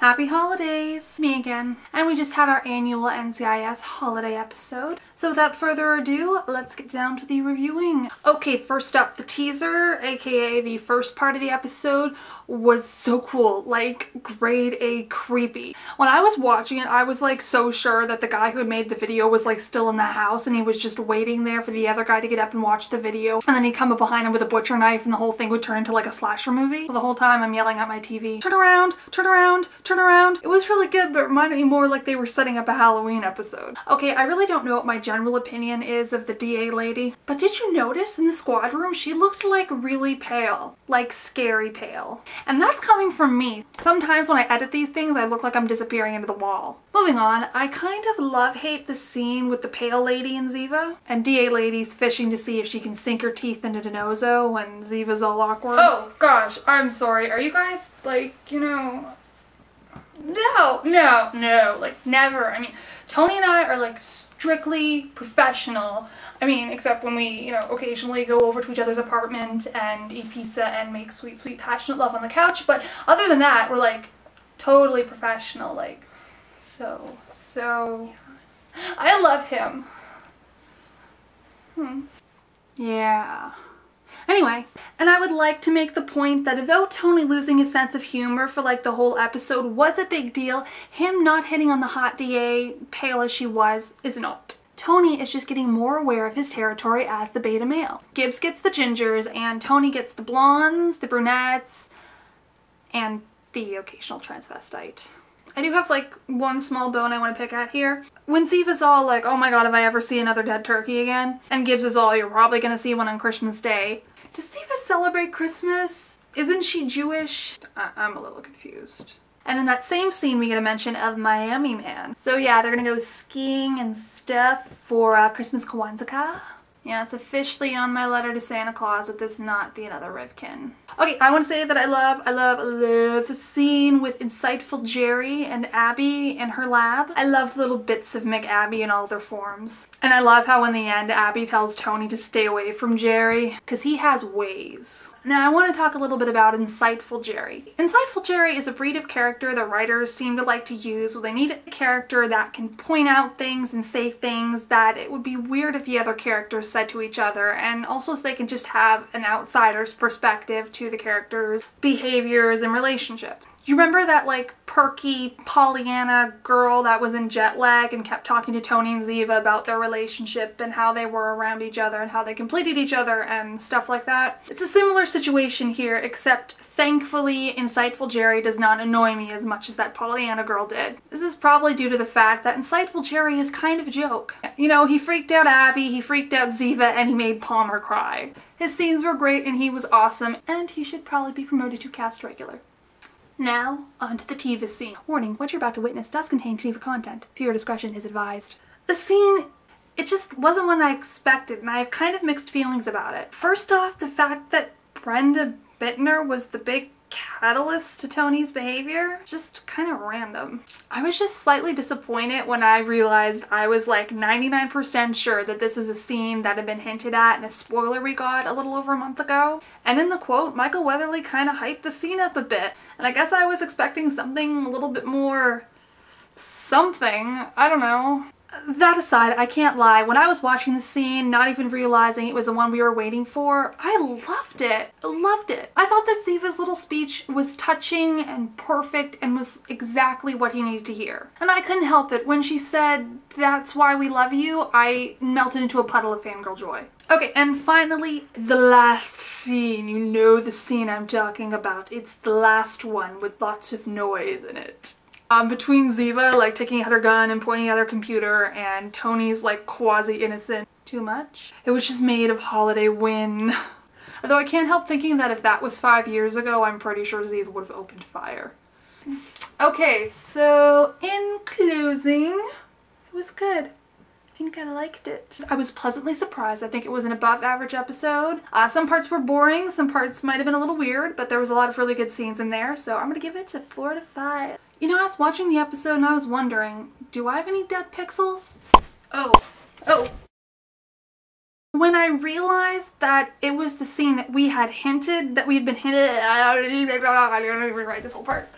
Happy holidays! Me again. And we just had our annual NCIS holiday episode. So without further ado, let's get down to the reviewing. Okay, first up, the teaser, aka the first part of the episode, was so cool. Like, grade A creepy. When I was watching it, I was like so sure that the guy who had made the video was like still in the house and he was just waiting there for the other guy to get up and watch the video. And then he'd come up behind him with a butcher knife and the whole thing would turn into like a slasher movie. So the whole time I'm yelling at my TV, turn around, turn around, turn around. It was really good, but it reminded me more like they were setting up a Halloween episode. Okay, I really don't know what my general opinion is of the DA lady, but did you notice in the squad room she looked like really pale, like scary pale. And that's coming from me. Sometimes when I edit these things, I look like I'm disappearing into the wall. Moving on, I kind of love-hate the scene with the pale lady and Ziva, and DA lady's fishing to see if she can sink her teeth into Denozo when Ziva's all awkward. Oh gosh, I'm sorry. Are you guys like, you know... No, like never. I mean, Tony and I are like strictly professional. I mean, except when we, you know, occasionally go over to each other's apartment and eat pizza and make sweet, sweet, passionate love on the couch. But other than that, we're like totally professional. Like, so. I love him. Yeah. Anyway, and I would like to make the point that though Tony losing his sense of humor for like the whole episode was a big deal, him not hitting on the hot DA, pale as she was, is not. Tony is just getting more aware of his territory as the beta male. Gibbs gets the gingers and Tony gets the blondes, the brunettes, and the occasional transvestite. I do have like one small bone I want to pick at here. When Ziva's all like, oh my god, if I ever see another dead turkey again, and Gibbs is all, you're probably gonna see one on Christmas Day. Does Ziva celebrate Christmas? Isn't she Jewish? I'm a little confused. And in that same scene, we get a mention of Miami Man. So yeah, they're gonna go skiing and stuff for Christmas Kwanzaa. Yeah, it's officially on my letter to Santa Claus that this not be another Rivkin. Okay, I want to say that I love the scene with insightful Jerry and Abby in her lab. I love little bits of McAbby in all their forms. And I love how in the end Abby tells Tony to stay away from Jerry because he has ways. Now I want to talk a little bit about Insightful Jerry. Insightful Jerry is a breed of character that writers seem to like to use when they need a character that can point out things and say things that it would be weird if the other characters said to each other, and also so they can just have an outsider's perspective to the characters' behaviors and relationships. You remember that like perky Pollyanna girl that was in jet lag and kept talking to Tony and Ziva about their relationship and how they were around each other and how they completed each other and stuff like that? It's a similar situation here, except thankfully Insightful Jerry does not annoy me as much as that Pollyanna girl did. This is probably due to the fact that Insightful Jerry is kind of a joke. You know, he freaked out Abby, he freaked out Ziva, and he made Palmer cry. His scenes were great and he was awesome, and he should probably be promoted to cast regular. Now, onto the Tiva scene. Warning, what you're about to witness does contain Tiva content. Viewer discretion is advised. The scene, it just wasn't what I expected, and I have kind of mixed feelings about it. First off, the fact that Brenda Bittner was the big catalyst to Tony's behavior, just kind of random. I was just slightly disappointed when I realized I was like 99% sure that this is a scene that had been hinted at in a spoiler we got a little over a month ago. And in the quote, Michael Weatherly kind of hyped the scene up a bit. And I guess I was expecting something a little bit more something. I don't know. That aside, I can't lie, when I was watching the scene, not even realizing it was the one we were waiting for, I loved it. Loved it. I thought that Ziva's little speech was touching and perfect and was exactly what he needed to hear. And I couldn't help it. When she said, "That's why we love you," I melted into a puddle of fangirl joy. Okay, and finally, the last scene. You know the scene I'm talking about. It's the last one with lots of noise in it. Between Ziva, like, taking out her gun and pointing at her computer, and Tony's, like, quasi-innocent. Too much? It was just made of holiday win. Although I can't help thinking that if that was 5 years ago, I'm pretty sure Ziva would have opened fire. Okay, so in closing, it was good. I think I liked it. I was pleasantly surprised. I think it was an above average episode. Some parts were boring, some parts might have been a little weird, but there was a lot of really good scenes in there, so I'm gonna give it a 4 out of 5. You know, I was watching the episode and I was wondering, do I have any dead pixels? Oh. When I realized that it was the scene that we had hinted, that we had been hinted, I don't even rewrite this whole part.